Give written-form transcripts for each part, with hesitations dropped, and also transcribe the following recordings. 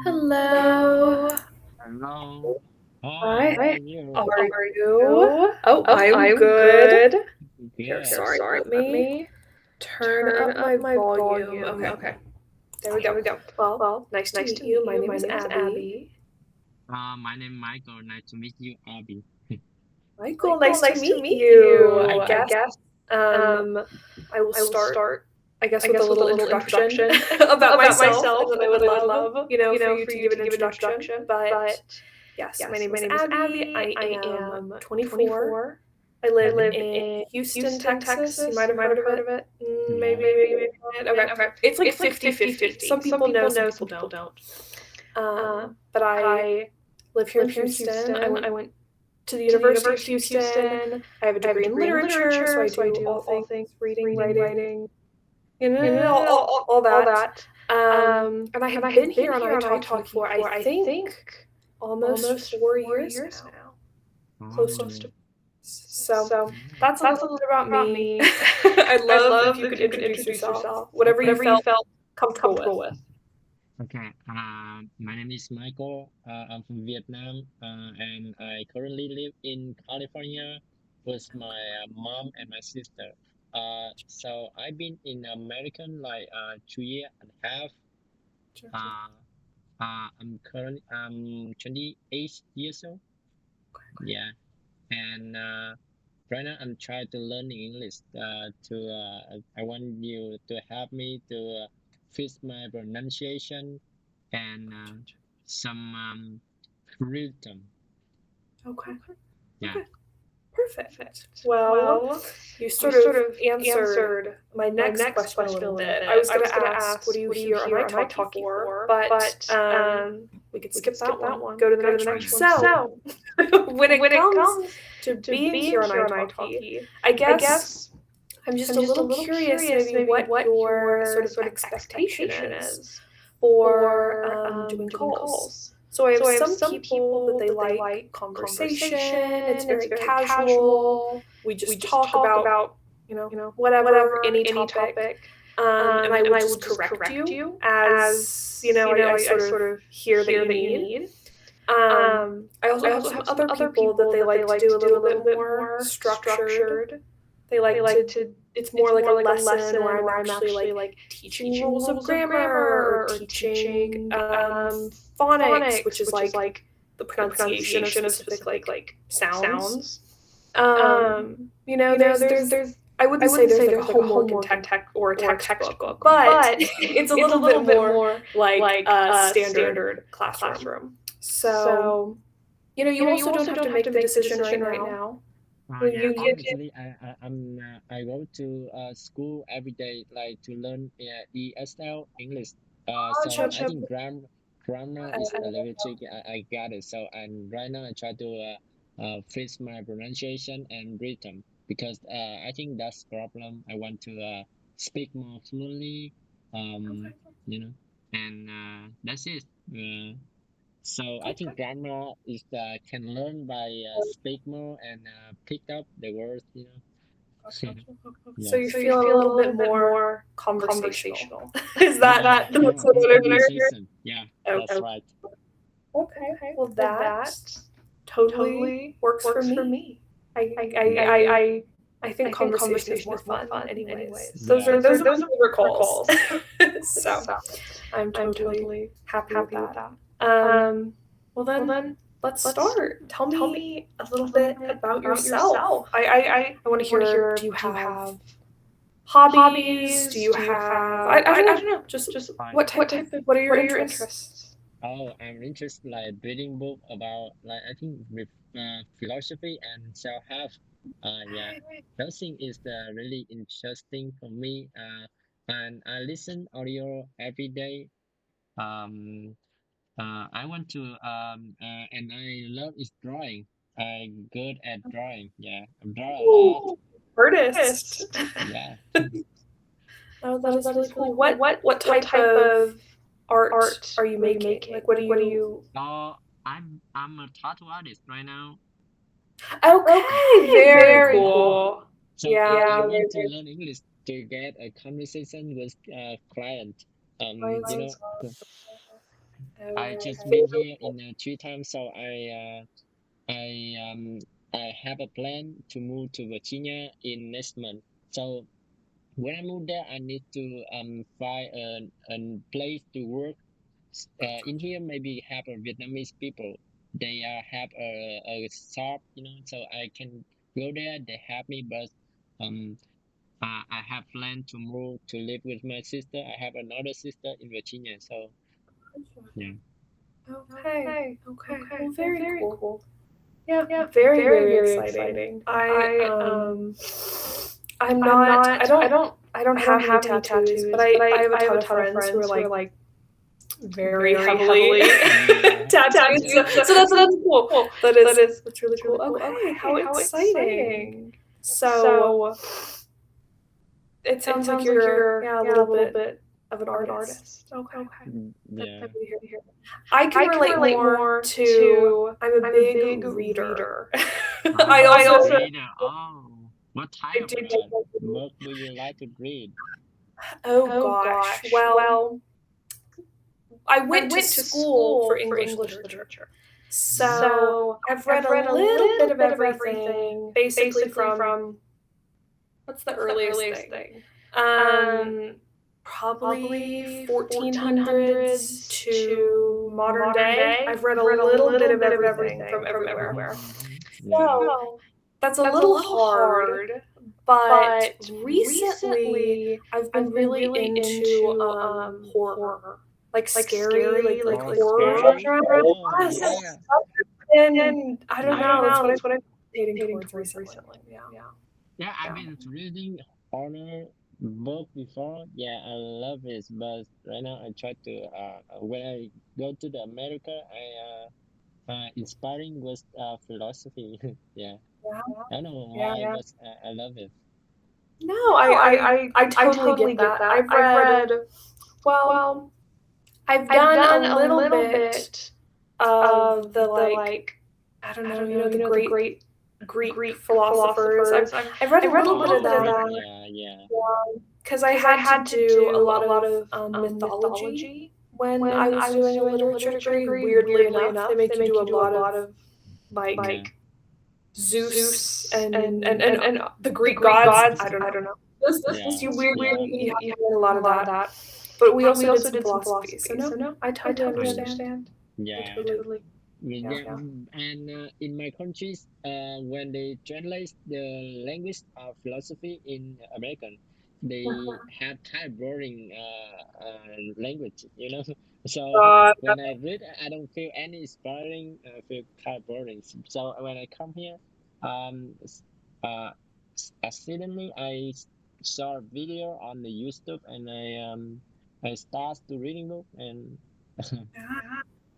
Hello. Hello. Hi, Hi. how are How you? are you? Oh, I'm good. Here, Good. sorry. Let me turn up my volume. Okay. There we go. Well, nice to meet you. My name is Abby. My name is Michael. Nice to meet you, Abby. Michael, nice to meet you. I guess um I will start, with a little introduction about myself, and then I would love, for you to give an introduction. But yes, my name is Abby. I am 24. I live in Houston, Texas. You might have heard of it. Yeah. Maybe. Okay. It's like 50-50. Some people know, some people don't. But I live here in Houston. I went to the University of Houston. I have a degree in literature, so I do all things reading, writing, all that. And I have been here on iTalki for, I think, almost 4 years now. Close to. Oh, So yeah. that's a little bit about me. I'd love if you could introduce yourself, whatever you Okay. felt comfortable with. Okay. My name is Michael. I'm from Vietnam, and I currently live in California with my mom and my sister. So I've been in American like 2 year and a half. Uh, I'm 28 years old. Yeah, and right now I'm trying to learn English. I want you to help me to fix my pronunciation and some rhythm. Okay. Yeah. Perfect. Well, you sort of answered my next question a little bit. I was going to ask, what do you hear on iTalki for? But we could skip that one. Go to the next one. Yeah. So, when it comes to being here on iTalki, I guess I'm just a little curious, maybe what your sort of expectation is for doing calls. So I have some people that they like conversation. It's very casual. We just talk about, whatever, any topic. And I will just correct you as, I sort of hear that you need. I also have some other people that they like to do a little bit more structured. They like to, it's more like a lesson where I'm actually like teaching rules of grammar or teaching phonics, which is like the pronunciation of specific like sounds. There's I wouldn't say there's like a homework and tech or a textbook, but it's a little bit more like a standard classroom. So, you also don't have to make the decision right now. When Yeah. you get Honestly, I go to school every day, like to learn ESL English. So I think grammar is a little tricky. I got it. So and right now I try to fix my pronunciation and rhythm because I think that's problem. I want to speak more fluently. Um, you know, and that's it. So I think grammar is can learn by speak more and pick up the words. so Yeah. you feel a little bit more conversational. Is that Yeah. the Yeah. sort It's of hear? conversation. Yeah. That's Okay. right. Okay. Well, that totally works for me. I I I think conversation is more fun anyways. Those Yeah. are my favorite calls. So I'm totally happy with that. Well then let's start. Tell me a little bit about yourself. I want to hear, do you have hobbies? Do you have I don't know, just Fine. what are your interests? Oh, I'm interested like reading book about like I think with philosophy and self-help. Yeah, those things is really interesting for me. And I listen audio every day. Um, I want to and I love is drawing. I'm good at drawing. Yeah, I draw a lot. Ooh, artist. Yeah. Oh, that is really cool. What type of art are you making? Like, what do you? Oh, I'm a tattoo artist right now. Okay, very cool. So I Yeah, want to learn English to get a conversation with client. clients You and know, stuff. I just been Favorite. here in 3 times, so I have a plan to move to Virginia in next month. So when I move there, I need to find a place to work. In here, maybe have a Vietnamese people. They have a shop, so I can go there. They have me, but um, I have planned to move to live with my sister. I have another sister in Virginia, so yeah. Okay. Okay. Well, very cool. Yeah. Very, very exciting. I'm not. I don't have any tattoos, but I have a ton of friends who are like very heavily Yeah. tattooed. Yeah. So that's cool. That's really cool. Okay. How exciting. So it sounds like you're a little bit of an artist. Okay. Yeah. I can relate more to. I'm a big reader. I also Reader. Oh, what I type of do take. book do you like to read? Oh gosh. Well, I went to school for English literature. So I've read a little bit of everything, basically from what's the earliest thing? Probably 1400s to modern day. I've read a little bit of everything from everywhere. Yeah. So that's a little hard, but recently I've been really into horror, like scary, like Oh, horror scary. genre. Oh, Yes. yeah. And I don't know, that's what I'm gravitating towards recently. Yeah. Yeah, I've been reading horror book before. Yeah, I love it, but right now I try to when I go to the America, I inspiring was philosophy. Yeah, Yeah. I don't know why, but I love it. No, I totally get that. I've read, well, I've done a little bit of the like, I don't know, the great Greek philosophers. I've read a little bit of Oh, that yeah, yeah. because I had to do a lot of mythology when I was doing a literature degree. Weirdly enough, they make you do a lot of Yeah. like Zeus and the Greek gods. I don't know. Yeah, You weirdly yeah, you have to learn a lot of that. But we also did some philosophy. So no, I totally understand. I yeah. totally. Yeah, and in my countries, when they translate the language of philosophy in American, they have kind of boring language, So God. when I read, I don't feel any inspiring. I feel kind of boring. So when I come here, uh, accidentally saw a video on the YouTube, and I start to reading book, and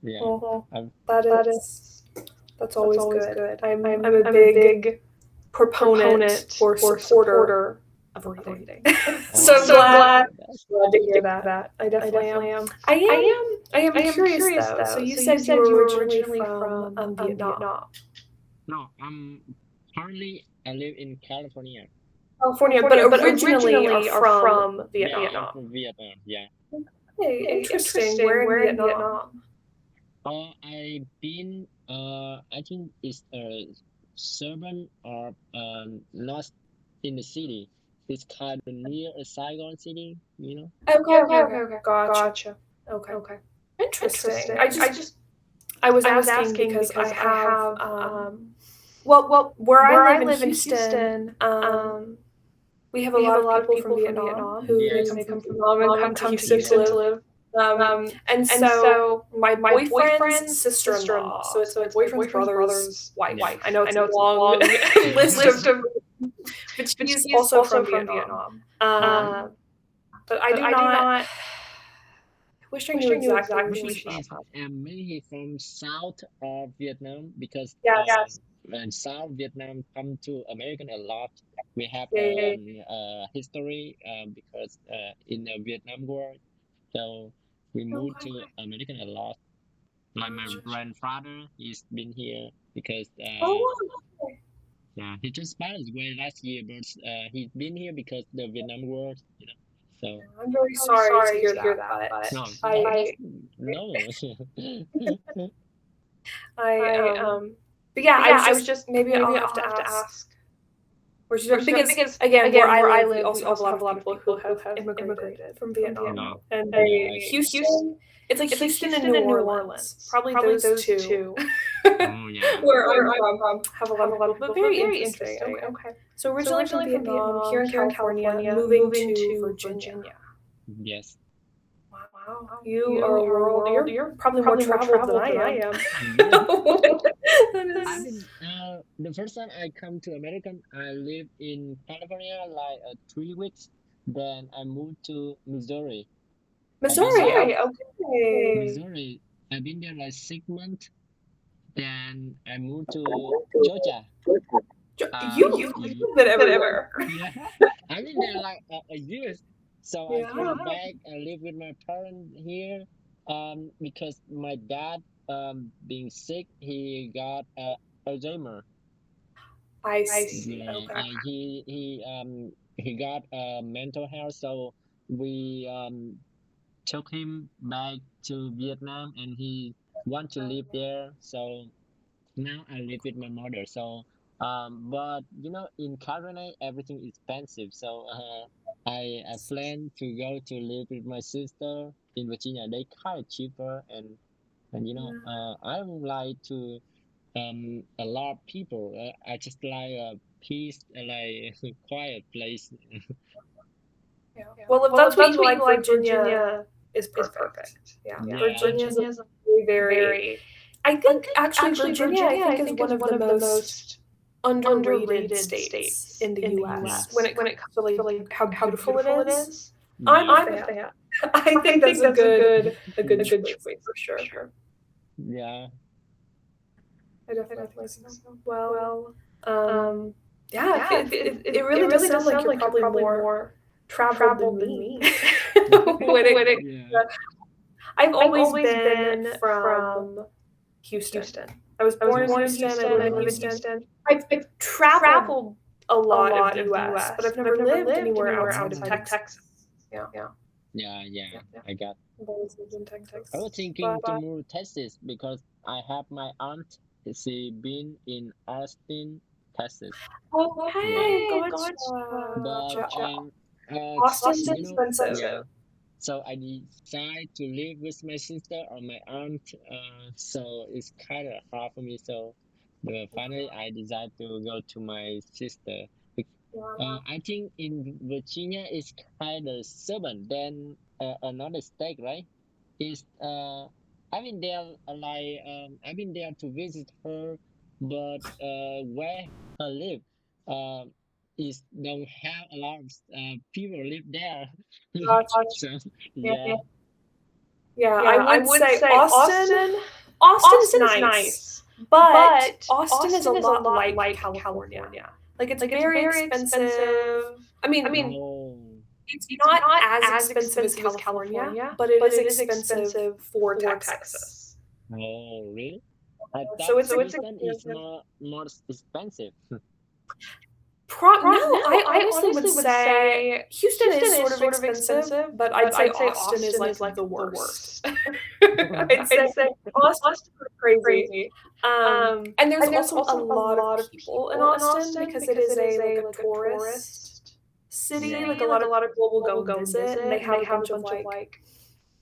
yeah, Well, I'm that is that's always good. I'm a big proponent or supporter of reading. So Oh, glad that's to hear that. I definitely am. I am curious though. So you said you were originally from Vietnam. no. Currently I live in California. California, but originally are from Yeah, I'm Vietnam. from Vietnam. Yeah. Hey, interesting. Where in Vietnam? I've been. I think it's suburban or not in the city. It's kind of near a Saigon city. Okay. Gotcha. Okay. Interesting. I was asking because I have well, where I live in Houston, we have a lot of people from Vietnam who Yes. they come from Vietnam and come to Houston to live. And so my boyfriend's sister-in-law, so it's my boyfriend's brother's wife. Yeah. I know it's a long list of, but she's also from Vietnam. But I do not. I wish I knew exactly where she's She is from. mainly from south of Vietnam because Yes. when South Vietnam come to American a lot, we have Yeah. history because in the Vietnam War, so we moved to American a lot. Like my grandfather, he's been here because Oh, yeah, he just passed away last year, but he's been here because the Vietnam War, So I'm very sorry to hear that, but no, I, no. but yeah, But I yeah, was I was just just maybe I'll maybe have I'll to have to ask ask. where she's Where from she's from, because because again, where again, I where I live, we live, also we have a also lot have of a lot of people people who who have have immigrated immigrated from from Vietnam, Vietnam. and Yeah, And I see. Houston. It's like it's like Houston and Houston New and New Orleans, Orleans. probably Probably those those two, two Oh yeah. where where I'm I'm from, have a lot have of a lot people, of but people, but very very interesting. interesting. Okay. Okay. So So originally from originally from Vietnam, here Vietnam, in here in California, California, moving moving to to Virginia. Virginia. Yes. Wow, Wow, you you are a are a world. world. You're You're probably more probably more traveled than traveled than I I am. am. Yeah. That I've is. been the first time I come to America, I lived in California like 3 weeks. Then I moved to Missouri. I've been Missouri. there. Missouri, Okay. Missouri. I've been there like 6 months. Then I moved to Georgia. You've Y- been but everywhere. everywhere. yeah, I've been there like a year. So I Yeah. came back and live with my parents here. Because my dad being sick, he got Alzheimer. I I see. see. Yeah, Okay. and he got mental health, so we took him back to Vietnam, and he want to live there. So now I live with my mother. So but in California everything is expensive. So I plan to go to live with my sister in Virginia. They kind of cheaper, and I would like to a lot of people. I just like a peace, like quiet place. Yeah. Well, if Well, that's if what that's you what like, you like, Virginia Virginia is is perfect. perfect. Yeah. Yeah. Yeah, Virginia's a Virginia's very. very. I I think think actually actually Virginia, I Virginia, think, I is think, one is of one the of the most most underrated underrated states states in the in the U.S. U.S. when it when comes it comes to to like like how how beautiful it beautiful it is. is. I'm a yeah, I'm a fan. fan. I think I that's think a that's good a good choice choice for for sure. sure. yeah. I I definitely definitely think think so. so. Well, Well, um, yeah, yeah, it it really does really sound does like sound you're like you're probably probably more more traveled than traveled than me. me. when it, when it, Yeah. I've I've always always been been from from Houston. Houston. I was I was born in born in Houston. I Houston. live I in live in Oh, Houston. Houston. I've I've traveled traveled a a lot of lot the of the U.S., but U.S., I've but never I've never lived lived anywhere anywhere outside of oh, outside of Texas. Texas. Yeah, Yeah. yeah, Yeah. I got. I've always lived in I was Texas. thinking to move to Texas because I have my aunt. She been in Austin, Texas. Yeah, Okay, Okay, gotcha. but Gotcha. Austin's you know, expensive. yeah. So I decide to live with my sister or my aunt. So it's kind of hard for me. So finally, I decide to go to my sister. Wow. I think in Virginia it's kind of southern than another state, right? Is I've been there I've been there to visit her, but where her live uh, is don't have a lot of people live there. Gotcha. So Yeah. yeah, Yeah, I Yeah, I would would say say Austin. Austin. Austin's Austin's nice, nice, but but Austin is a Austin is a lot lot like like California. California. Like it's Like it's very very expensive. expensive. I mean, I mean, oh it's it's not not as as expensive as expensive as California, California, but it but is it is expensive expensive for for Texas. Texas. oh really? I So thought it's Houston is expensive. more expensive. No, No, I I honestly would honestly would say say Houston Houston is is sort of expensive, but I'd but say I'd say Austin is Austin like is like the the worst. worst. I'd say I'd say Austin's crazy. crazy. And there's And there's also a also a lot of lot of people in people in Austin Austin because it because is it is a like a tourist tourist city. Yeah. Like city. Like a lot of people will people will go go visit, and they visit, and have they a have bunch a of bunch of like like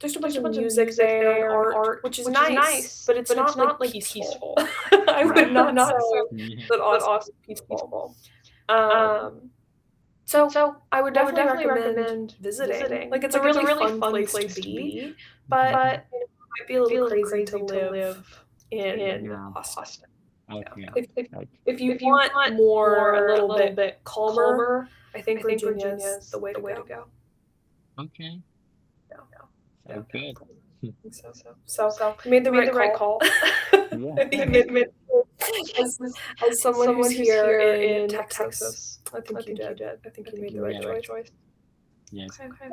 there's a bunch there's a of bunch of music music there and there and art, art, which is which is nice, but nice, it's but not it's like not like peaceful. peaceful. I Yeah. would not say Yeah. that But Austin's Austin's peaceful. peaceful. Um, so So I would I would definitely definitely recommend recommend visiting. Like it's a Like it's a really really fun fun place to place to be, be, but Mhm. but it might be a be little a little crazy to crazy to live live in in Yeah. Austin. Austin. Okay. If Okay. if you If you want want more a more, a little little bit bit calmer, calmer, I think I think Virginia's Virginia's the way the to way go. to go. Okay. Yeah, Sounds good. I think so. So So you made the you made right the right call. call. Yeah. You made- as, as someone who's here in in Texas, Texas, I think you did. I think you made the right Yeah. choice. Yes. Okay.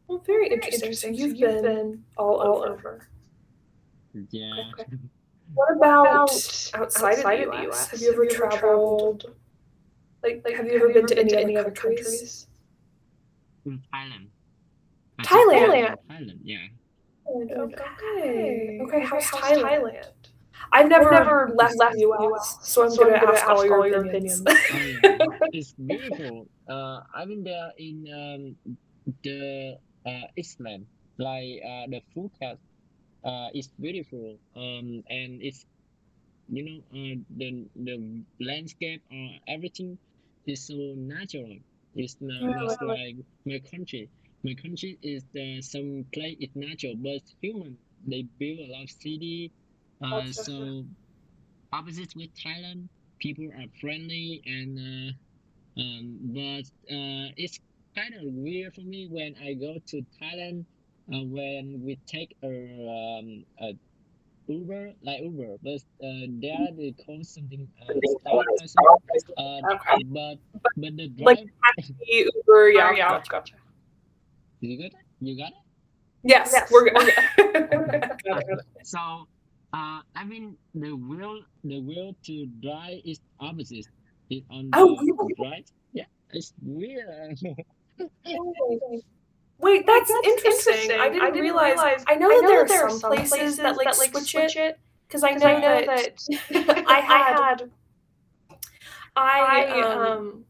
Well, very interesting. So you've been all over. Yeah. Okay. What about outside outside of of the the US? US? Have you ever traveled? Like, have you ever been to any other countries? In Thailand. I said Thailand. Thailand. Yeah. Okay. Okay. How's Thailand? I've never left the US, so I'm gonna ask all your opinions. Oh yeah, it's beautiful. I've been there in the Iceland, like the Phuket. It's beautiful. And it's the landscape everything is so natural. It's not like my country. My country is some place it's natural, but human they build a lot of city. So opposite with Thailand, people are friendly and but it's kind of weird for me when I go to Thailand when we take a Uber, like Uber, but there they call something Star person. Uh, Okay. but the Like drive, taxi, Uber, yeah, gotcha. you got it? You got it? Yes, we're good. So, I mean the wheel to drive is opposite. It's on Oh, the really? right. Yeah, it's weird. Wait, that's interesting. I didn't realize. I know that there are some places that like switch it because I know that I had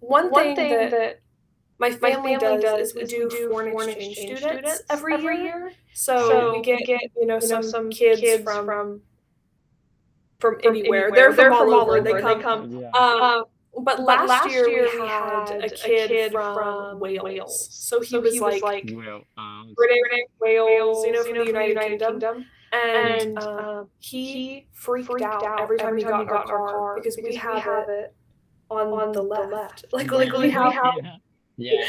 one thing that my family does is we do foreign exchange students every year. So we get some kids from anywhere. They're from all over. They come. Yeah. But last year we had a kid from Wales. So he was like Well, British Wales, from the United Kingdom. yeah. And he freaked out every time he got in our car because we have it on the left. Like we have Yeah.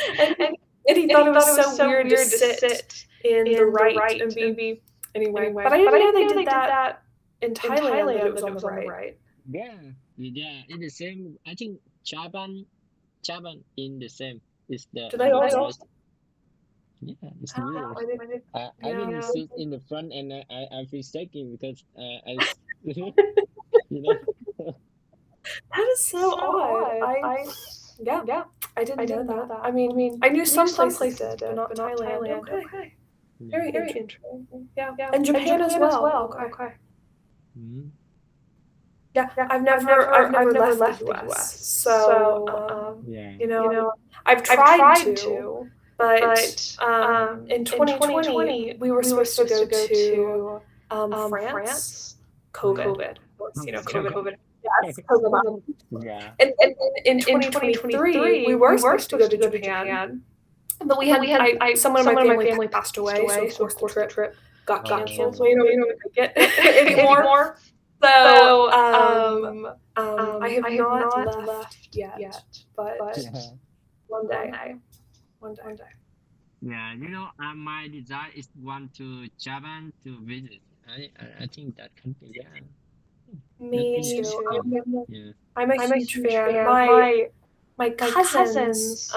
and he thought it was so weird to sit in the right and be anyway. But I didn't know they did that in Thailand that it was on the right. Yeah, yeah, it's the same. I think Japan in the same. It's the Do they on the also? right. Yeah, it's weird. I didn't. I didn't sit in the front and I feel shaking because you know. That is so odd. Yeah, I didn't know that. I mean, I knew some places did, but not Thailand. Okay. Very interesting. Yeah. And Japan as well. Okay. Mhm. Yeah, I've never left the US. So, Yeah. I've tried to, but in 2020 we were supposed to go to France. COVID. COVID. Yes, COVID. Yeah. And in 2023 we were supposed to go to Japan, but we had someone in my family passed away, so of course the trip got canceled. So we don't make it anymore. So I have not left yet, but Yeah. one day. Yeah, my desire is one to Japan to visit. I think that country. Yeah. Me That's too. interesting. Yeah. I'm a huge fan. My cousins,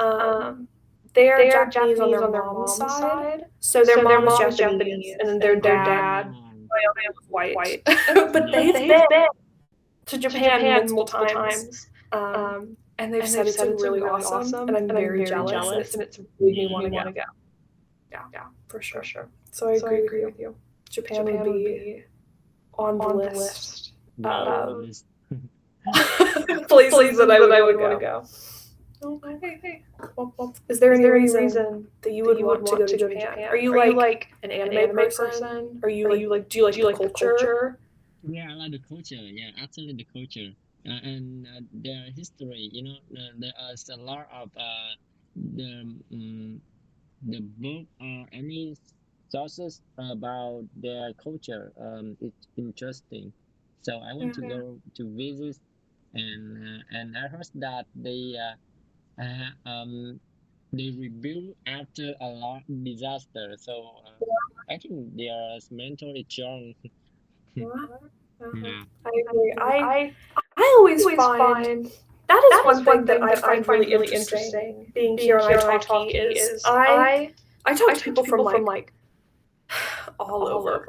they're Japanese on their mom's side. So their mom is Japanese, and then their dad, white. But they've been to Japan multiple times. And they've said it's really awesome, and I'm very jealous, and it's made me want to go. Yeah, for sure. So I agree with you. Japan would be on the list Wow. places that I would want to go. Okay. Well, is there any reason that you would want to go to Japan? Are you like an anime person? Are you like do you like the culture? Yeah, I like the culture. Yeah, absolutely the culture. And their history, there's a lot of the book or any sources about their culture. It's interesting. So I want to go to visit, and I heard that they rebuild after a lot disaster. So I think they are mentally strong. Yeah. I agree. I always find that is one thing that I find really interesting being here on italki is I talk to people from like all over.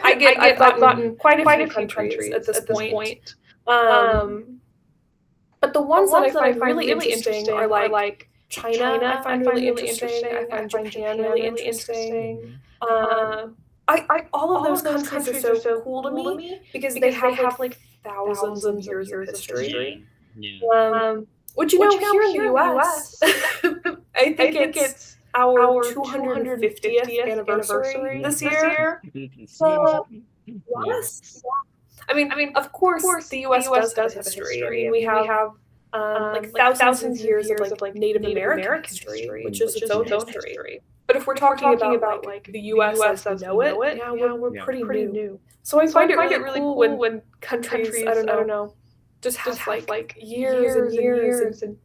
I've gotten quite a few countries at this point. But the ones that I find really interesting are like China I find really interesting. I find Japan really interesting. Mhm. I all of those countries are so cool to me because they have like thousands of years of history. Yeah. Which here in the U.S., I think it's our 250th anniversary this year. So Yeah. yes, I mean, of course, the U.S. does have a history. I mean, we have like thousands of years of like Native American history, which is its own history. But if we're talking about like the U.S. as we know it, yeah, we're Yeah. pretty new. So I find it really cool when countries, I don't know, just have like years and years and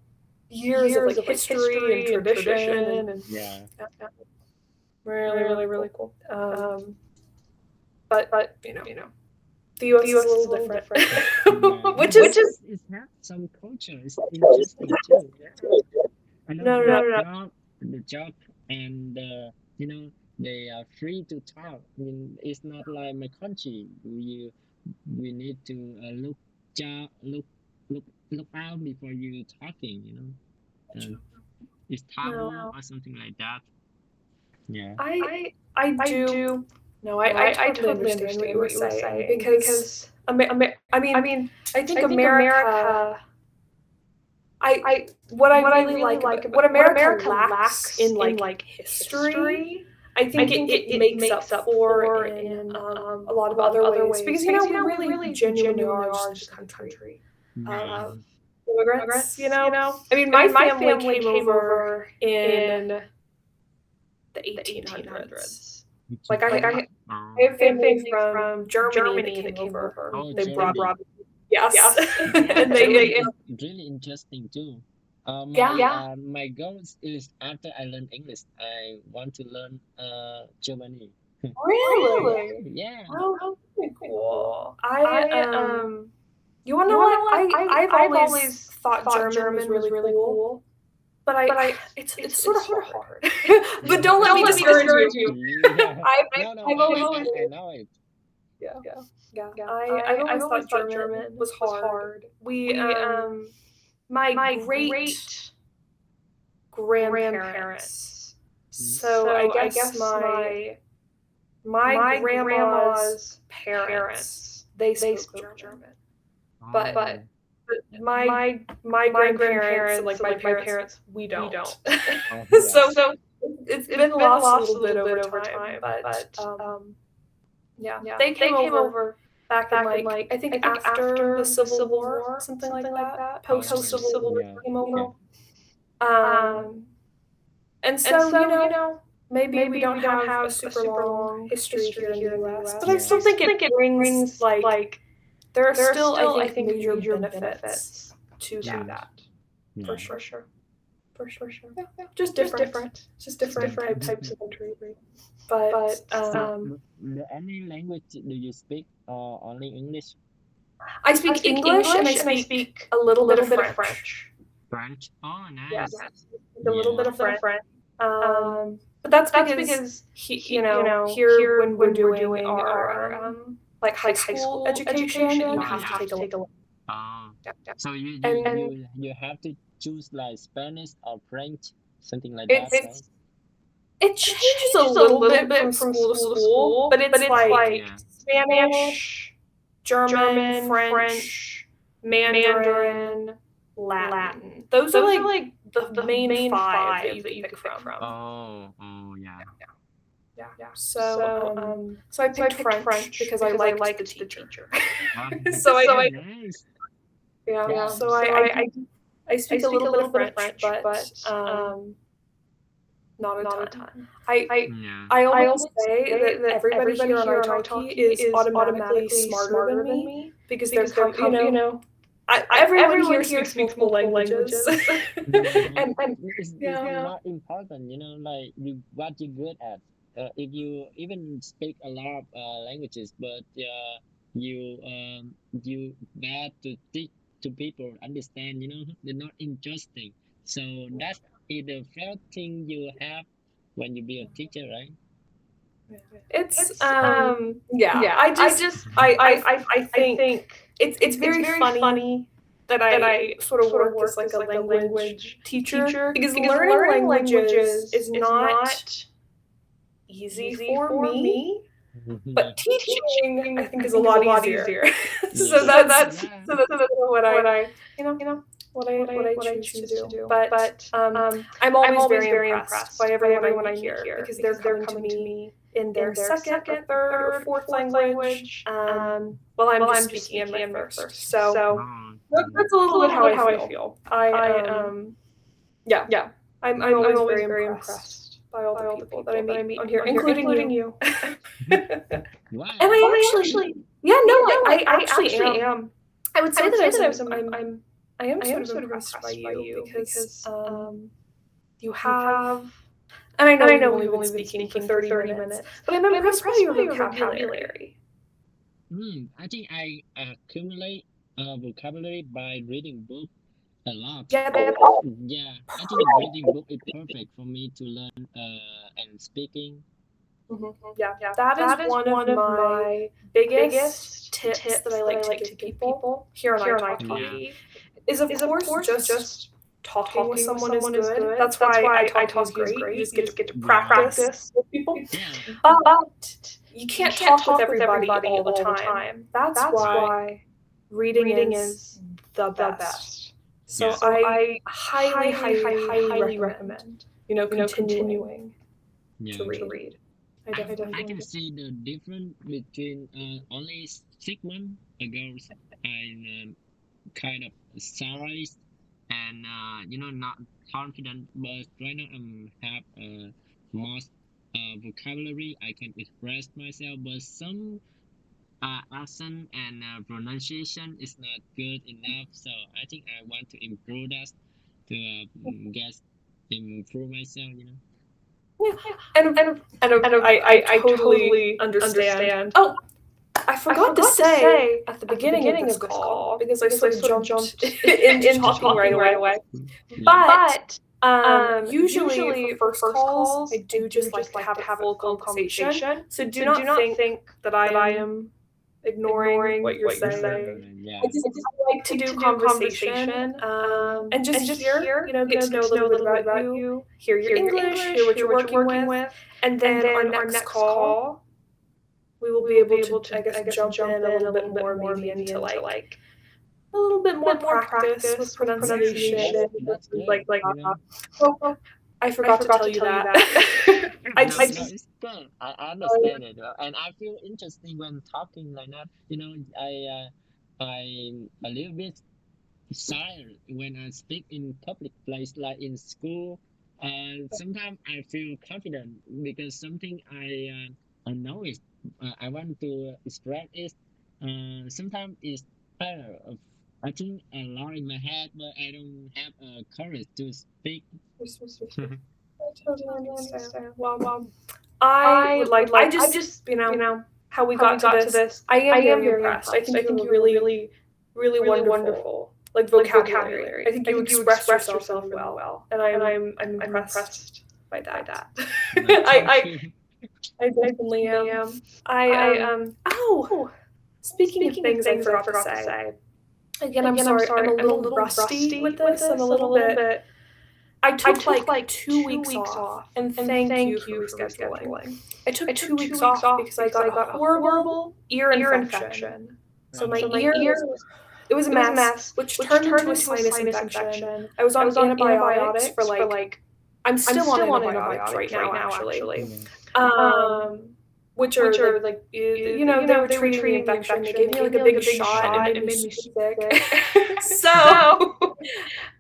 years of like history and tradition and Yeah. yeah, really cool. But the U.S. is a little different, Yeah. which But is it's have some culture. It's interesting too. Yeah. I know no. the job, and they are free to talk. I mean, it's not like my country. We need to look out before you talking. It's taboo No, or something like that. Yeah. I do. No, I totally understand what you were saying because I mean, I think America. What I really like about what America lacks in like history, I think it makes up for in a lot of other ways because we really genuinely are just a country Yeah. of immigrants. I mean, my family came over in the 1800s. Like I Oh. have family from Germany that came over. Oh, They brought Germany. yes, Yeah, and Germany they is really interesting too. My yeah. my goal is after I learn English, I want to learn Germany. Really? Yeah. Oh, that's pretty cool. You wanna know what? I've always thought German was really cool, but it's sort of hard. But don't let me discourage you. Yeah. No, no, I've always I know it. yeah. I've always thought German was hard. My great grandparents. Mm. So I guess my grandma's parents, they spoke German. But Oh. my grandparents and like my parents, we don't. Oh, yeah. So it's been lost a little bit over time. But yeah, they came over back in like I think after the Civil War, something like that. Post Oh, Civil War yeah. came over. Okay. And so maybe we don't have a super long history here in the U.S., but I Yeah. still think it brings like there are still I think major benefits to Mm. that Yeah. for sure. Yeah. Just different. Just different types of intrigue. But So, the only language do you speak, or only English? I speak English and I speak a little bit of French. French? Oh, Yeah, nice. a little Yeah. bit of French. But that's because here when we're doing our like high school education, you have to take a Oh, yeah. so And you have to choose like Spanish or French, something like that, right? it's it changes a little bit from school to school, but it's like Yeah. Spanish, German, French, Mandarin, Latin. Those are like the main five that you can pick from. Oh, yeah. Yeah. So I picked French because I liked the teacher. Oh, So nice. yeah. Yeah. So I speak a little bit of French, but not a ton. Yeah. I always say that everybody here on italki is automatically smarter than me because they're everyone here speaks multiple languages. and It's not important, like what you're good at. If you even speak a lot of languages, but you bad to teach to people understand, they're not interesting. So that's the first thing you have when you be a teacher, right? it's yeah. I think it's very funny that I sort of work as like a language teacher because learning languages is not easy for me, but teaching I think is a lot easier. So Yeah. that's Yeah. what I what I choose to do. But I'm always very impressed by everyone I meet here because they're coming to me in their second or third or fourth language, while I'm just speaking in my first. So Oh, that's a little bit how I feel. Yeah. I'm always very impressed by all the people that I meet on here, including you. And wow. I actually, yeah, no, I actually am. I would say that I am sort of impressed by you because you have, and I know we've only been speaking for 30 minutes, but I'm impressed by your vocabulary. I think I accumulate vocabulary by reading book a lot. Yeah, Yeah, I think reading book is perfect for me to learn and speaking. yeah, that is one of my biggest tips that I like to give people here on Yeah. iTalki is of course just talking with someone is good. That's why iTalki is great. You just get to Yeah. practice with people. Yeah. But you can't talk with everybody all the time. That's why reading is the best. So Yeah. I highly recommend, continuing Yeah. to read. I I definitely can do. see the difference between only 6 months ago I'm kind of silent and not confident, but right now I'm have more vocabulary. I can express myself, but some accent and pronunciation is not good enough. So I think I want to improve that to get improve myself. Yeah. And I totally understand. Oh, I forgot to say at the beginning of this call, because I sort of jumped into talking right away. Yeah. But usually for first calls, I do just like to have a full conversation. So do not think that I am ignoring what you're saying. Yeah. I just like to do conversation, and just hear, get to know a little bit about you, hear your English, hear what you're working with, and then our next call, we will be able to, I guess, jump in a little bit more maybe into like a little bit more practice with pronunciation. That's good. Like oh, I forgot to tell you that. I No, just it's good. I understand it, and I feel interesting when talking like that. I'm a little bit shy when I speak in public place, like in school. Sometimes I feel confident because something I know it. I want to express it. Sometimes it's I think a lot in my head, but I don't have courage to speak. I totally understand. Well, I would like. I just how we got to this. I am very impressed. I think you have a really wonderful like vocabulary. I think you express yourself really well, and I'm impressed by that. I I definitely am. Oh, speaking of things I forgot to say. Again, I'm sorry. I'm a little rusty with this. I'm a little bit. I took like 2 weeks off, and thank you for rescheduling. I took 2 weeks off because I got a horrible ear infection. So my ear, it was a mess, which turned into a sinus infection. I was on antibiotics for like, I'm still on antibiotics right now, actually. Which are like, they were treating the infection. They gave me like a big shot and it made me sick. So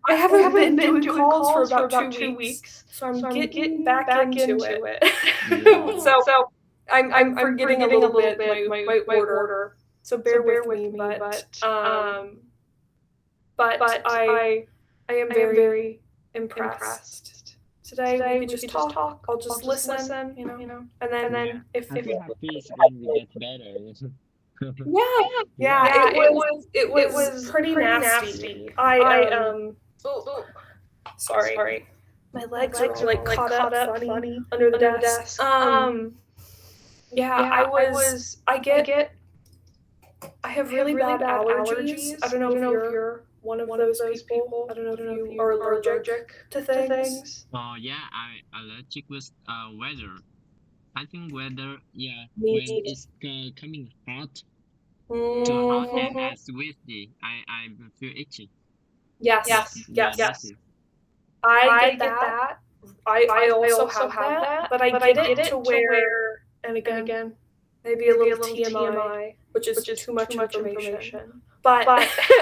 I haven't been doing calls for about 2 weeks. So I'm getting back into it. Yeah. So I'm forgetting a little bit my order. So bear with me, but I am very impressed. Today we could just talk. I'll just listen, and then Yeah. if I feel happy when we get better. yeah, it was pretty nasty. Sorry. My legs are like caught up funny under the desk. Yeah, I have really bad allergies. I don't know if you're one of those people. I don't know if you are allergic to things. Oh yeah, I allergic with weather. I think weather, yeah, Me when too. it's coming hot, too hot and Mhm. sweaty, I feel itchy. Yes. Yeah, Yes. that's it. I get that. I also have that, but I get it to where, and again, maybe a little TMI, which is too much information. But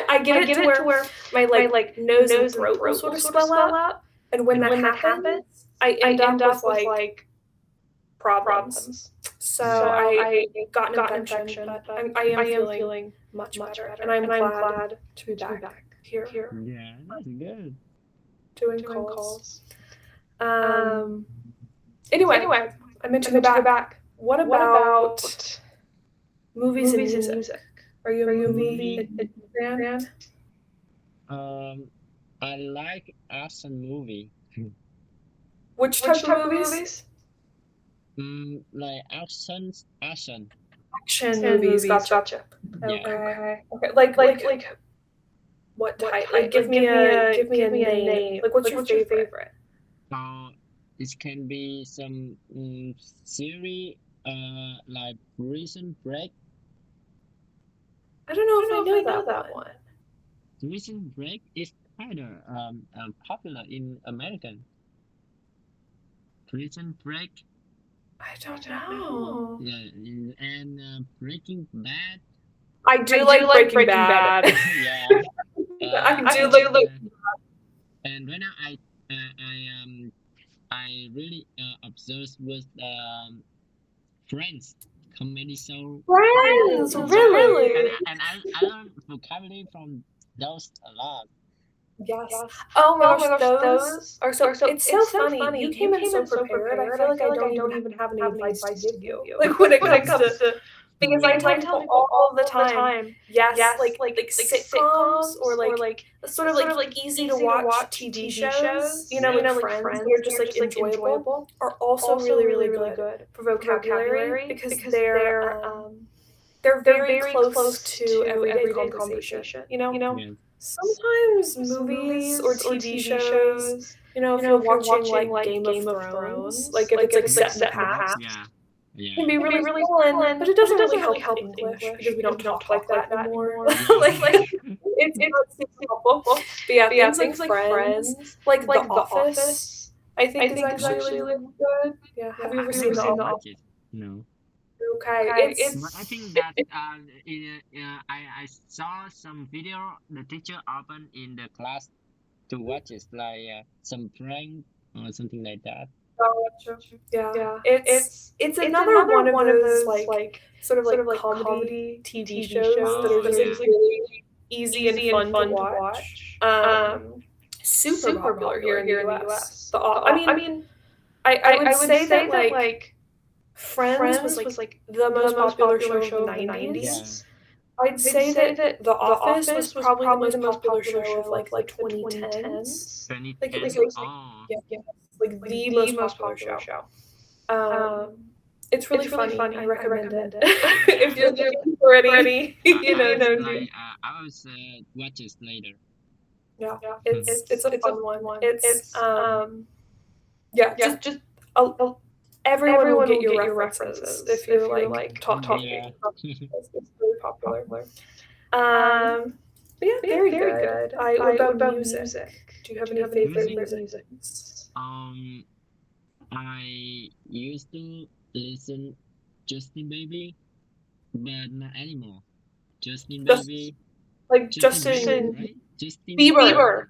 I get it to where my like nose and throat will sort of swell up, and when that happens, I end up with like problems. So I got an infection, but I am feeling much better, and I'm glad to be back here Yeah, that's good. doing calls. Anyway, I mentioned go back. What about movies and music? Are you a movie fan? Um, I like action movie. Which type of movies? Like action. Action movies. Gotcha. Yeah. Okay. Like what type? Like give me a name. Like what's your favorite? So it can be some series, like Prison Break. I don't know if I know that one. Prison Break is kind of popular in American. Prison Break. I don't know. Yeah, and Breaking Bad. I do like Breaking Bad. Yeah. I do like. And right now I really obsessed with Friends comedy show. Friends, really? And I learned vocabulary from those a lot. Yes. Oh my gosh, those are so. It's so funny. You came in so prepared. I feel like I don't even have any advice to give you. Like when it comes to because I tell people all the time. Yes, like sitcoms or like sort of like easy to watch TV shows. You know, like Friends that are just like enjoyable are also really good for vocabulary because they're very close to everyday conversation. You know. Yes. Sometimes movies or TV shows, you know, if you're watching like Game of Thrones, like if it's like set in the past, Yeah. can be really fun, but it doesn't really help English because we don't talk like that anymore. like it's helpful. But yeah, things like Friends, like The Office, I think is actually really good. Yeah, have you ever seen The Office? No. Okay, But I think that I saw some video the teacher opened in the class to watch it, like some prank or something like that. Yeah. It's another one of those like sort of like comedy TV shows that are just like really easy and fun to watch. Super popular here in the US. I mean, I would say that like Friends was like the most popular show of the 90s. I'd say that The Office was probably the most popular show of like the 2010s. Like it 2010. was like Oh, yeah, like the most popular show. It's really funny. I recommend it. If you're looking for any, like I was watch it later. yeah, it's a fun one. It's yeah, just everyone will get your references if you're like talking. Yeah. It's really popular. But yeah, very good. What about music? Do you have any favorite music? I used to listen Justin Bieber, but not anymore. Justin Bieber. Like Justin Justin Bieber, right? Justin Bieber.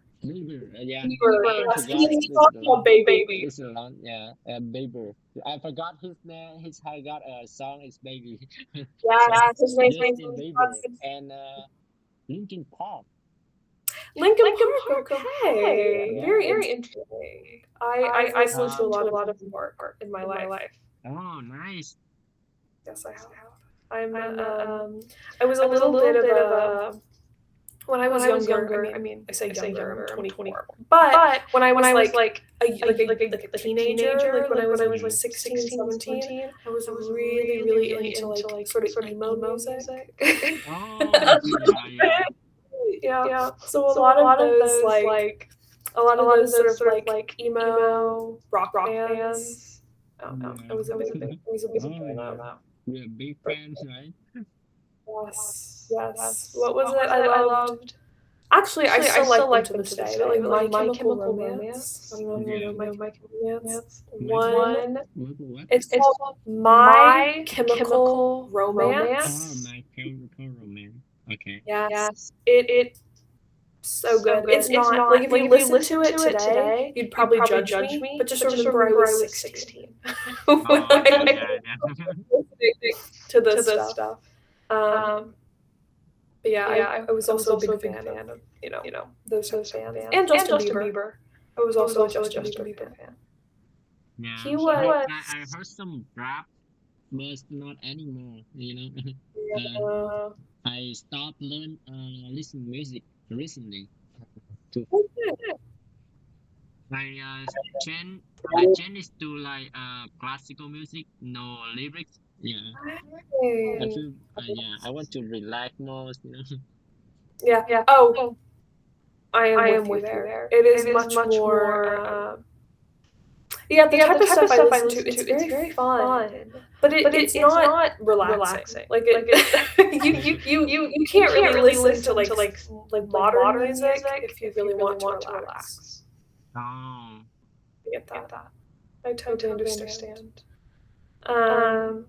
Yeah. Bieber. I forgot He's this talking long. about baby. It's a long, yeah, Bieber. I forgot his name. I got a song is Baby. Yeah, his name's Justin Bieber and Linkin Park. Linkin Park. Okay, Yeah. very interesting. I've listened to a lot of Park in my life. Oh, nice. Yes, I have. I was a little bit of a when I was younger. I mean, I say younger. I'm 24. But when I was like a teenager, like when I was like 16, 17, I was really into like sort of emo music. Oh, yeah. Yeah. So a lot of those a lot of those sort of like emo rock bands. Yeah. It was a big Oh fan yeah. of. We're big fans, right? Yes. What was it I loved? Actually, I still like them to this day, but like My Chemical Romance. I don't know if you Yeah. know My Chemical Romance. What? One, What? it's called My Chemical Oh, Romance. my chemical romance. Okay. Yes. It so good. It's not like if you listen to it today, you'd probably judge me, but just remember I was 16 when Oh, okay. I Yeah. Yeah. was listening to this stuff. Um, but yeah, I was also a big fan of, those type of bands. And Justin Bieber. I was also a Justin Bieber fan. Yeah. He was I heard some rap, but not anymore. uh, uh, I stopped listen music recently. To I change I changed to like classical music, no lyrics. Yeah. I feel I want to relax more. yeah. Oh, I am with you there. It is much more yeah, the type of stuff I listen to, it's very fun. But it's not relaxing. Like you can't really listen to like modern music if you really want to relax. Oh. I get that. I totally understand. Um,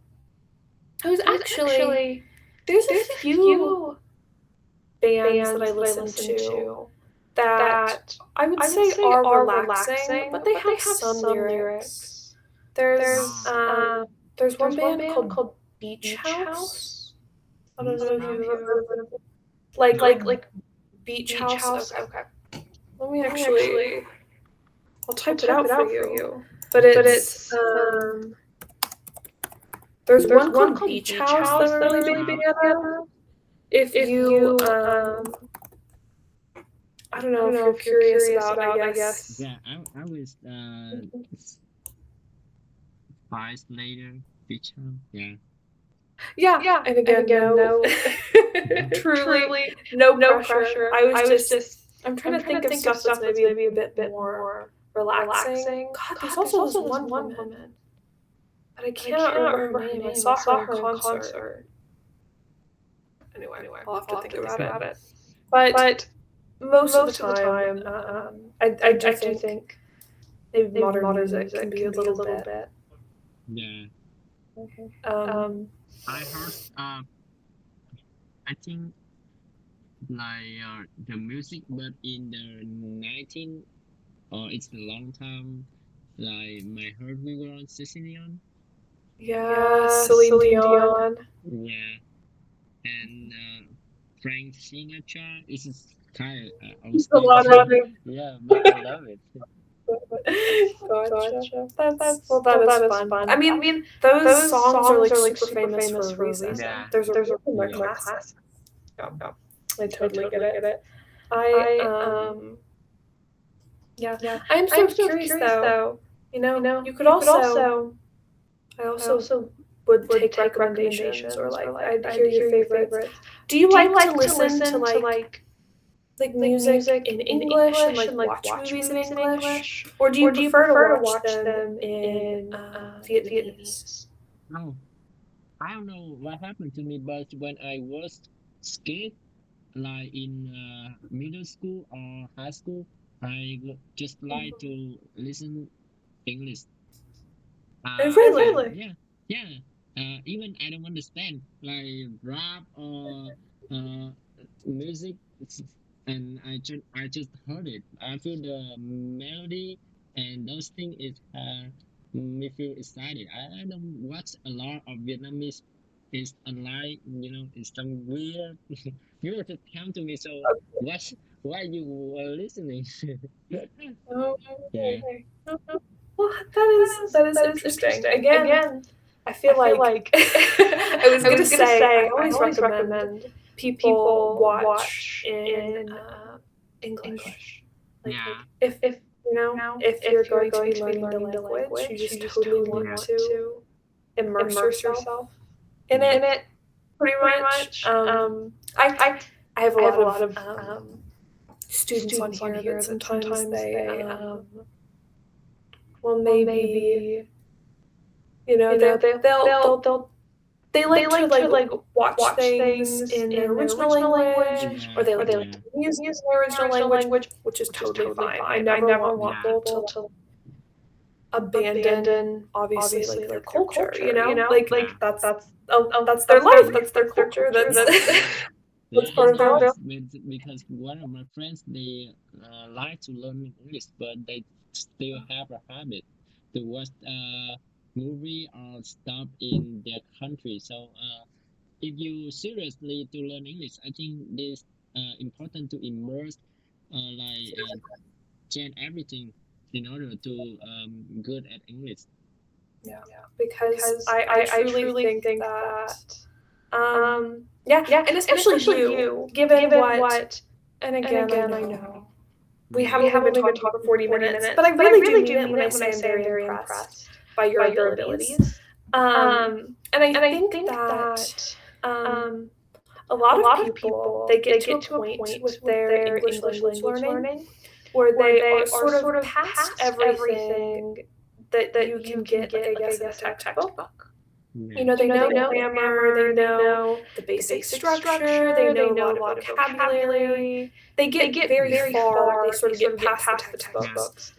I was actually there's a few bands that I listen to that I would say are relaxing, but they have some lyrics. There's Oh. there's one band called Beach House. I don't Beach know if you've house? ever heard of it. No. Like Beach House. Okay. Let me actually I'll type it out for you. But it's there's one called Beach House that I'm really big fan of. If you I don't know if you're curious about, I guess. Yeah, I was spice later beach house. Yeah. Yeah. And again, no. Truly no pressure. I was just I'm trying to think of stuff that's maybe a bit more relaxing. God, there's also this one woman, but I cannot remember her name. I saw her in concert. Anyway, I'll have to think about it. But most of the time, I do think maybe modern music can be a little bit. Yeah. Um, I heard I think like the music, but in the 19 or it's a long time. Like my heart we were on Sicilian. yeah, Celine Dion. Yeah, and Frank Sinatra is kind of There's a lot of yeah, but I love it. Gotcha. That is fun. I mean, those songs are like super famous for a reason. Yeah, There's a reason they're classics. Yeah, I totally get it. I yeah. I'm so curious though. You could also I also would take recommendations or like I'd hear your favorites. Do you like to listen to like music in English and like watch movies in English, or do you prefer to watch them in Vietnamese? no, I don't know what happened to me, but when I was kid, like in middle school or high school, just like to listen English. Really? Yeah, yeah. Even I don't understand like rap or uh, music, and I just heard it. I feel the melody and those things is me feel excited. I don't watch a lot of Vietnamese. It's unlike it's some weird. You were to come to me. So what? Why you were listening? Oh, Yeah. okay. Well, that is interesting. Again, I feel like I was gonna say I always recommend people watch in English. Like Yeah. if you're going to be learning the language, you just totally want to immerse yourself in it pretty much. I I have a lot of students on here that sometimes they well, maybe, they like to like watch things in their original language, or they like to Yeah, music in their original language, which is totally fine. I never want yeah, people to abandon, obviously, like their culture, like yeah. that's their life, that's their culture, that's Yeah, that's I part of their know life. because one of my friends they like to learn English, but they still have a habit to watch movie or stuff in their country. So if you seriously to learn English, I think this important to immerse change everything in order to good at English. Yeah, because I truly think that, yeah, and especially you, given what, and again, I know we Yeah, haven't even talked for 40 minutes, but I really do mean it when I say I'm very impressed by your abilities. And I think that a lot of people, they get to a point with their English language learning where they are sort of past everything that you can get, like I guess, in a textbook. yeah, They know the grammar, they know the basic structure, they know a lot of vocabulary. They get very far, they sort of get past the yeah, textbooks,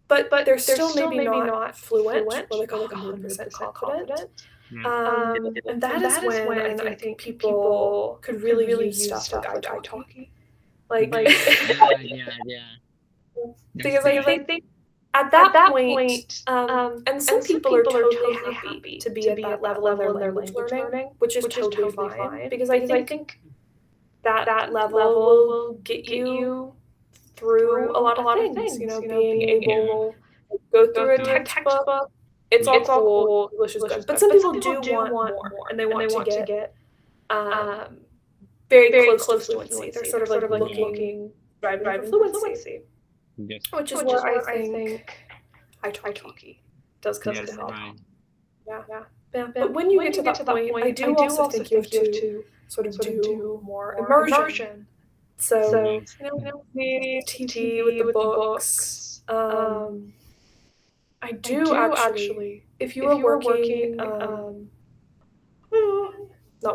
but they're still maybe not fluent or like 100% confident. yeah, And that is when I think people could really use stuff like italki. Like, yeah, yeah, yeah. That's because I right. think at that point, and some people are totally happy to be at that level in their language learning, which is totally fine, because I think that level will get you through a lot of things, being Yeah, able to go through a textbook. It's all cool, English is good. But some people do want more, and they want to get um, very close to fluency. They're sort of like yeah. looking, striving for fluency, Yes, which is where I think italki does come into yes, help. right. Yeah. But when you get to that point, I do also think you have to sort of do more immersion. So, Yes, the TT with the books. I do actually, if you are working, not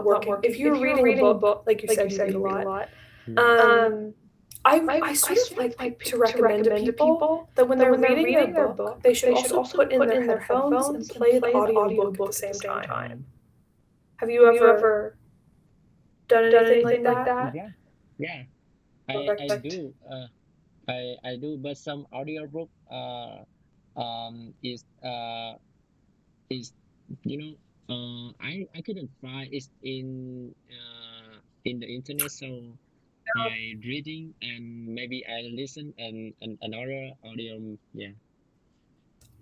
working, if you're reading a book, like you said, you read a lot. yeah, Um, I sort of like to recommend to people that when they're reading their book, they should also put in their headphones and play the audiobook at the same time. right. Have you ever done anything like that? Yeah, yeah. I Perfect. do. I do, but some audiobook is you know I couldn't find it in the internet, so I reading and maybe I listen and another audio. Yeah,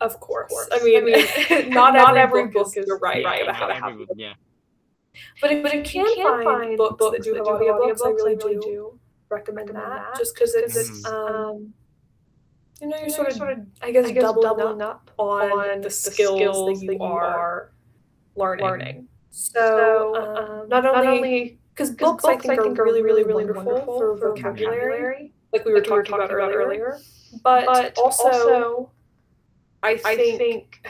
Of course. I mean, not every book is, you're right, yeah. gonna have Not an every book. audiobook. Yeah, But if you can find books that do have audiobooks, I really do recommend that. Just because it's, mm, you're sort of, I guess, doubling up on the skills that you are learning. So, not only, because books I think are really, really wonderful for vocabulary, like we were talking about earlier, but also I think,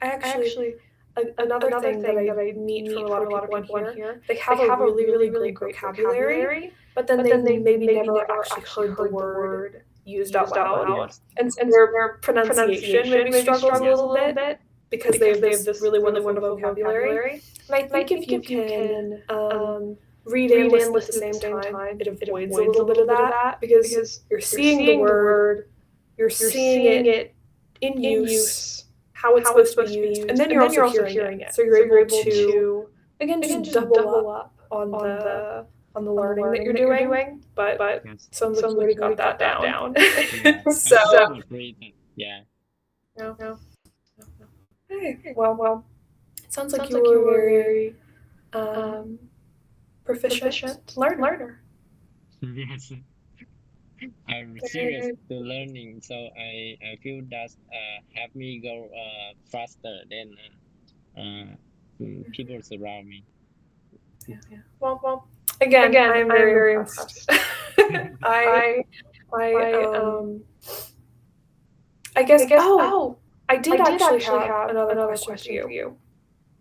I actually, another thing that I meet from a lot of people on here, they have a really, really great vocabulary, but then they've maybe never actually heard the word used out loud. yes, And so their pronunciation maybe struggles a little bit because they have this really wonderful vocabulary. And I think if you can read and listen at the same time, it avoids a little bit of that because you're seeing the word, you're seeing it in use, how it's supposed to be used, and then you're also hearing it. So you're able to, again, just double up on the learning that you're doing. But yes, sounds like you already got that down. yeah. I So, do agree that. Yeah, hey, well, it sounds like you were a very proficient learner. yes. I'm serious to learning, so I feel that help me go faster than people surround me. Well, Again, I'm very impressed. I, I guess. Oh, I did actually have another question for you.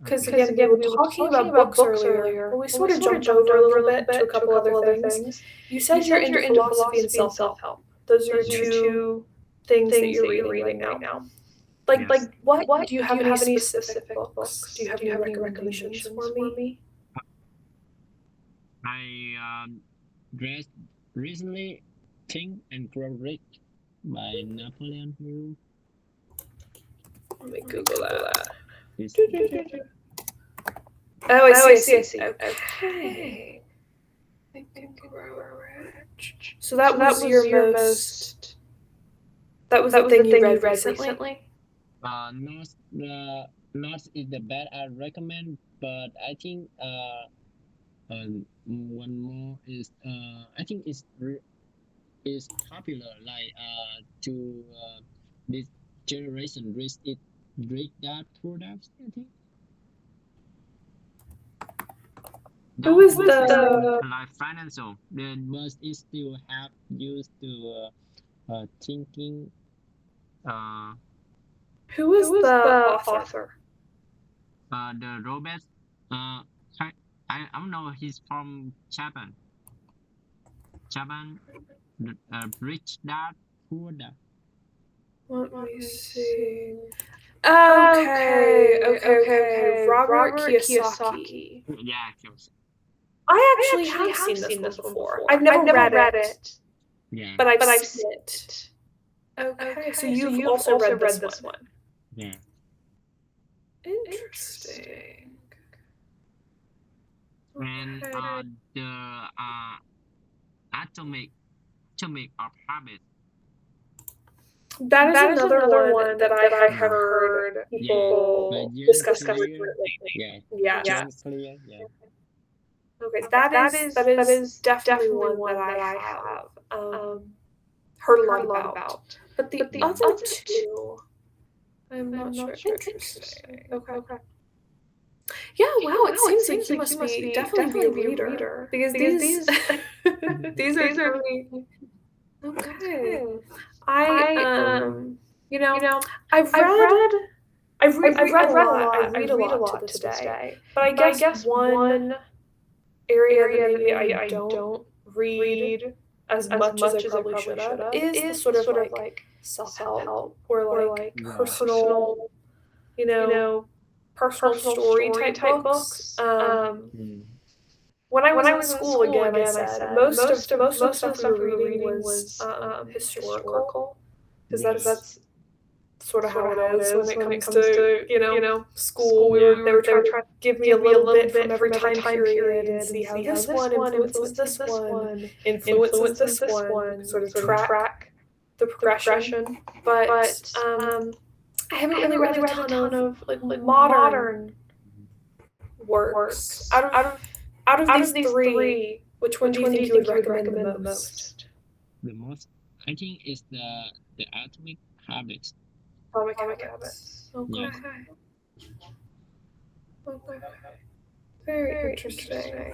Because again, we were talking about books earlier, but we sort of jumped over a little bit to a couple other things. You said you're into philosophy and self-help. Those are two things that you're reading right now. Like, what do you have any specific books? Do you have any recommendations for me? I read recently Think and Grow Rich by Napoleon Hill. Let me Google that. It's Oh, I see. Okay. Think and Grow Rich. So that was your most. That was the thing you read recently? Not is the best I recommend, but I think one more is I think is popular like to this generation read that products. I think. Who is the like financial? The must is still have used to thinking. Who is the author? The Robert. I don't know. He's from Japan. Japan. Rich Dad Poor Dad. Let me see. Okay. Robert Kiyosaki. Yeah, Kiyosaki. I actually have seen this one before. I've never read it. Yeah. But I've seen it. Okay, so you've also read this one. Yeah. Interesting. And the atomic of habit. That is another one that I have heard people discuss lately. Yeah. Yeah. Okay, that is definitely one that I have heard a lot about. But the other two, I'm not sure. Interesting. Okay. Yeah, wow, it seems like you must be definitely be a reader. Because these these are really okay. I've read a lot. I read a lot to this day. But I guess one area that maybe I don't read as much as I probably should have is the sort of like self-help or like personal, personal story type books. When I was in school again, I said most of the stuff we were reading was historical, because that's sort of how it is when it comes to school. They were trying to give me a little bit from every time period and see how this one influences this one, sort of track the progression. But I haven't really read a ton of like modern works. Out of these three, which one do you think you would recommend the most? The most, I think, is the atomic habits. Atomic Habits. Okay. Very interesting.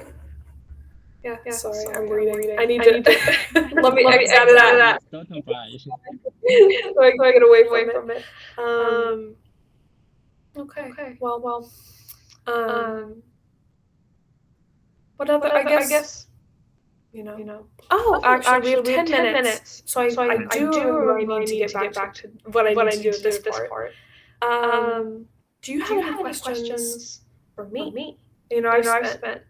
Yeah, sorry, I'm reading. I need to let me exit out of that. Total fine. So I can get away from it. Okay. Well. What other? I guess. Oh, actually, we have 10 minutes. So I do really need to get back to what I need to do at this part. Do you have any questions for me? I've spent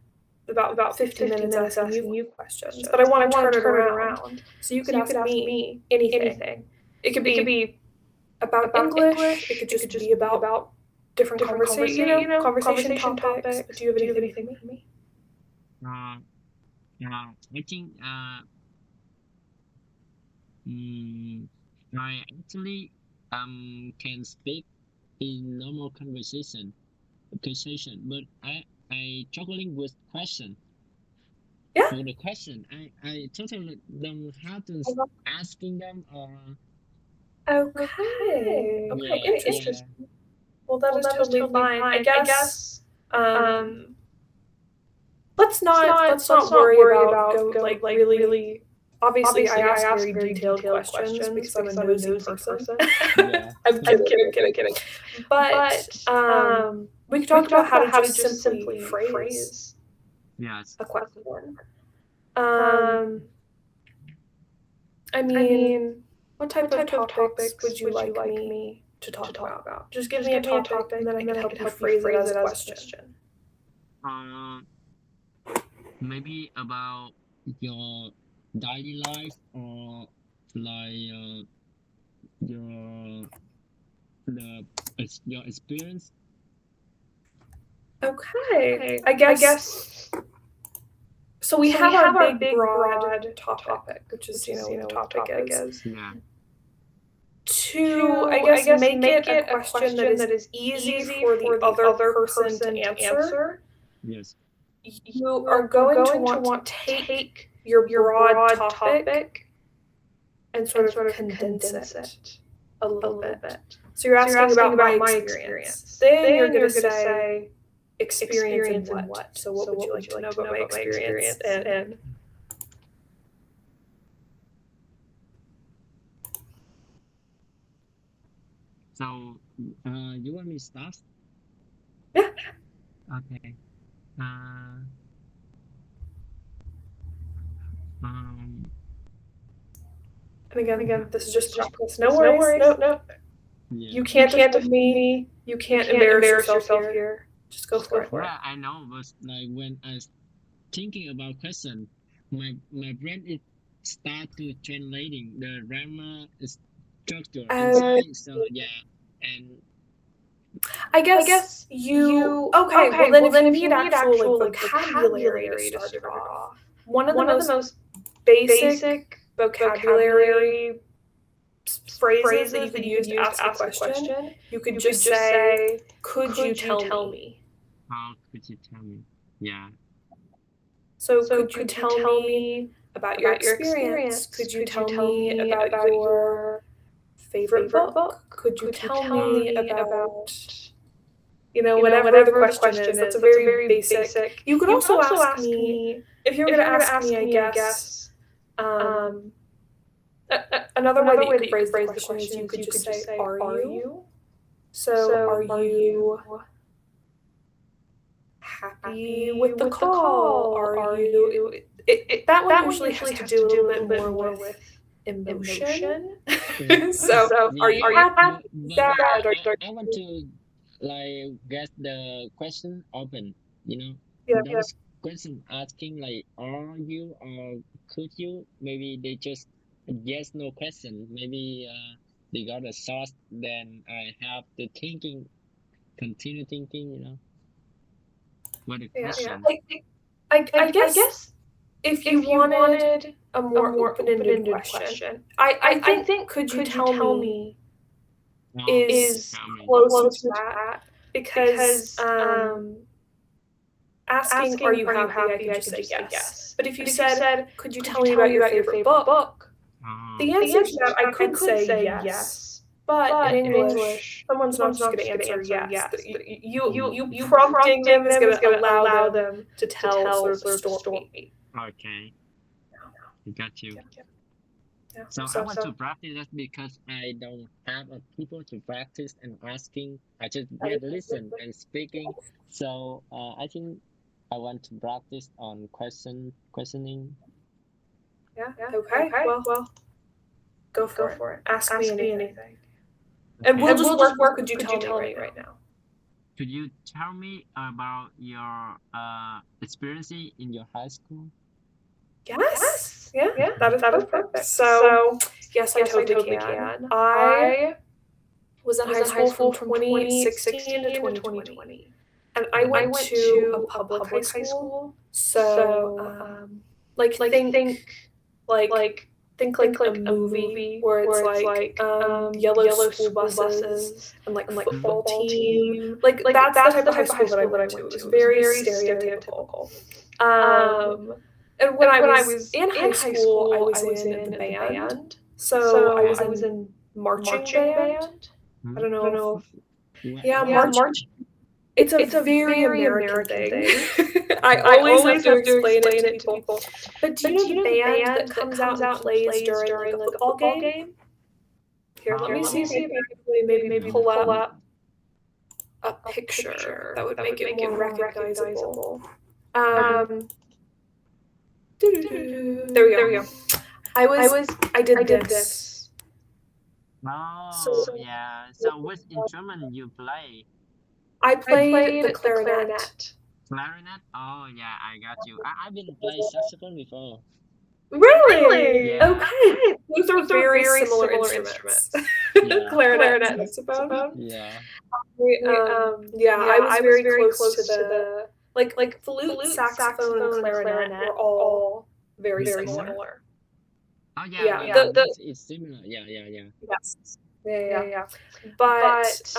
about 15 minutes asking you questions, but I want to turn it around. So you could ask me anything. It could be about English. It could just be about different conversation topics. But do you have anything for me? I think I actually can speak in normal conversation, but I struggling with question. Yeah. For the question, I totally don't know how to asking them or. Okay. Interesting. Yeah. Well, that is totally fine. I guess let's not worry about like really. Obviously, I ask very detailed questions because I'm a nosy person. Yeah. I'm kidding. But we could talk about how to just simply phrase Yes. a question. I mean, what type of topics would you like me to talk about? Just give me a topic, and then I can help you phrase it as a question. Maybe about your daily life or like your your experience. Okay. I guess. So we have our big broad topic, which is what the topic is. Yeah. To I guess make it a question that is easy for the other person to answer. Yes. You are going to want to take your broad topic and sort of condense it a little bit. So you're asking about my experience. Then you're going to say experience in what? So what would you like to know about my experience in? So, you want me to start? Yeah. Okay. Um. And again, this is just practice. No worries. No. Yeah. You can't defend me. You can't embarrass yourself here. Just go for it. Yeah, I know, but like when I was thinking about question, my brain is start to translating the grammar structure inside. So yeah, and I guess you. Okay. Well, then if you need actual vocabulary to start it off, one of the most basic vocabulary phrases that you could use to ask a question, you could just say, "Could you tell me?" How could you tell me? Yeah. So could you tell me about your experience? Could you tell me about your favorite book? Could you tell me about whatever the question is? That's a very basic. You could also ask me if you were going to ask me, I guess. Another way that you could phrase the question is you could just say, "Are you?" So are you happy with the call? Are you? That one usually has to do a little bit more with emotion. So are you happy, sad, I want to like get the question open. Yeah. Those questions asking like are you or could you? Maybe they just yes no question. Maybe they got a sauce. Then I have to continue thinking. What a question. I guess if you wanted a more open-ended question, I think could you tell me is close to that because asking are you happy, I could just say yes. But if you said could you tell me about your favorite book, the answer to that I could say yes. But in English, someone's not just going to answer yes. You prompting them is going to allow them to tell sort of the story. Okay, I got you. Yeah. So I want to practice that because I don't have people to practice and asking. I just listen and speaking. So I think I want to practice on questioning. Yeah. Okay. Well, go for it. Ask me anything. And we'll just work. Could you tell me right now? Could you tell me about your experience in your high school? Yes. Yeah. That is perfect. So yes, I totally can. I was in high school from 2016 to 2020. And I went to a public high school. So think like a movie where it's like yellow school buses and like football team. Like that's the type of high school that I went to. It was very stereotypical. And when I was in high school, I was in the band. So I was in marching band. I don't know. Yeah, marching. It's a very American thing. I always have to explain it to people. But do you know the band that comes out and plays during like a football game? Here, let me see if I can actually maybe pull up a picture that would make it more recognizable. There we go. I did this. Oh, yeah. So which instrument you play? I played the clarinet. Clarinet? Oh, yeah, I got you. I've been playing saxophone before. Really? Yeah. Okay. Those are very similar instruments. Yeah. Clarinet and saxophone. Yeah. Yeah, I was very close to the like flute, saxophone, and clarinet were all very similar. Oh, yeah, Yeah, yeah. It's similar. Yeah. Yes. Yeah. But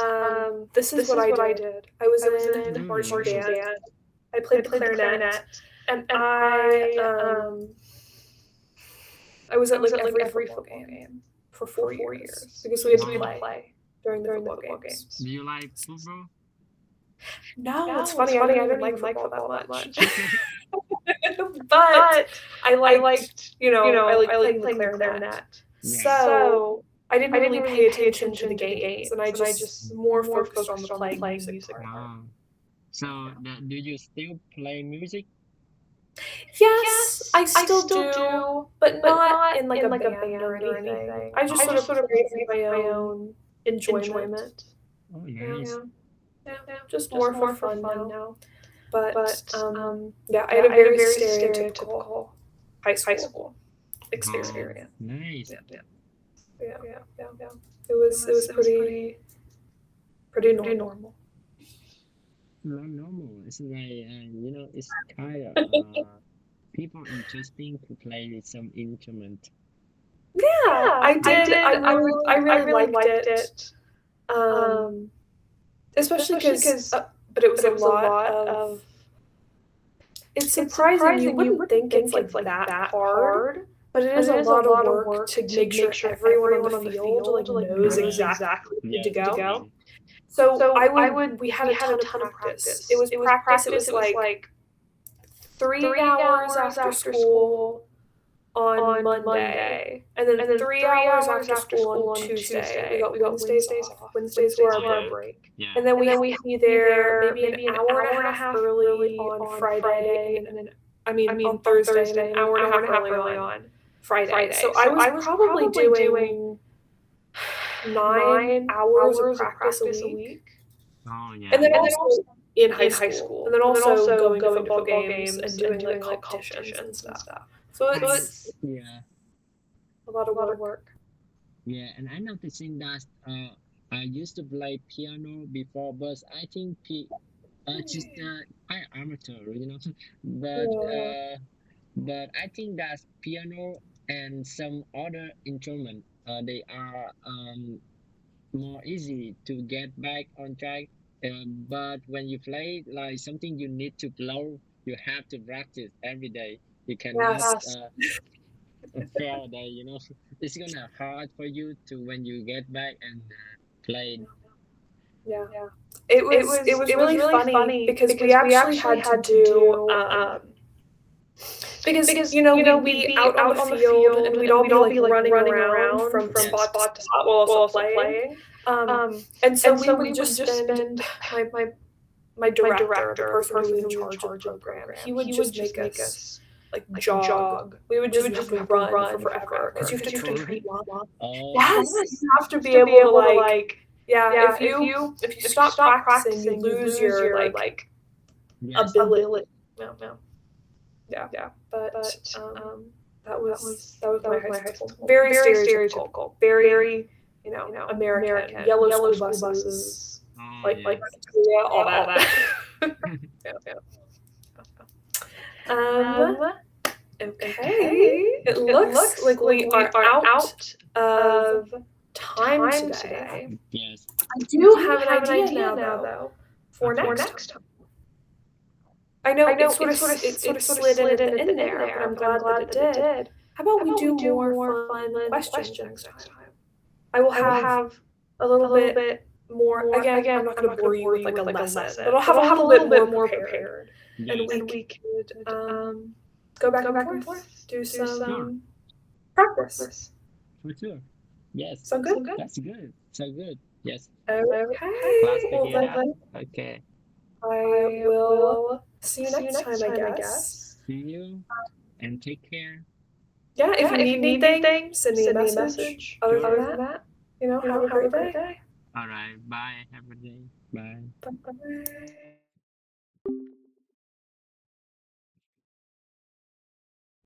this is what I did. I was in a marching band. I played the clarinet, and I was at like every football game for 4 years because we had to play during the football games. Do you like football? No, it's funny. I don't even like football that much. But I liked, I liked playing the clarinet. Yeah. So I didn't really pay attention to the games, and I just more focused on the playing music part. Wow. So, do you still play music? Yes, I still do, but not in like a band or anything. I just sort of play for my own enjoyment. Oh, nice. Yeah, just more for fun now. But yeah, I had a very stereotypical high school experience. Oh, nice. Yeah. It was pretty normal. Not normal. It's like it's kind of people interesting to play some instrument. Yeah, I did. I really liked it. Especially because, but it was a lot of. It's surprising. You wouldn't think it's like that hard, but it is a lot of work to make sure everyone on the field knows exactly where to go. So we had a ton of practice. It was like 3 hours after school on Monday, and then 3 hours after school on Tuesday. We got Wednesdays off. Wednesdays were our break. Yeah. And then we had to be there maybe an hour and a half early on Friday, and then on Thursday, and an hour and a half early on Friday. So I was probably doing 9 hours of practice a week. Oh, yeah. And then also in high school. And then also going to football games and doing like competitions and stuff. So it's a lot of work. Yeah, and I'm noticing that I used to play piano before, but I think just quite amateur, but I think that piano and some other instrument they are more easy to get back on track. But when you play like something you need to blow, you have to practice every day. You cannot fail day. It's gonna hard for you to when you get back and play. Yeah. It was really funny because we actually had to do because we'd be out on the field and we'd all be like running around from spot to spot while also playing. And so we would just spend my director, the person who was in charge of the program, he would just make us like jog. We would just run for forever because you have to train. Yes, you have to be able to like. Yeah, if you stop practicing, you lose your like ability. No. Yeah. But that was my high school. Very stereotypical. Very American. Yellow school buses. Like all that. Okay. It looks like we are out of time today. Yes. I do have an idea now though for next time. I know it sort of slid in there, but I'm glad that it did. How about we do more fun questions next time? I will have a little bit more. Again, I'm not going to bore you with like a lesson, but I'll have a little bit more prepared, Yes. and we could go back and forth, do Sure. some practice. For sure. Yes. Sound good? That's good. So good. Yes. Okay. Glad to Well, hear that. then Okay. I will see you next time, I guess. See you and take care. Yeah, if you need anything, send me a message. Other than that, have a great day. All right. Bye. Have a good day. Bye. Bye.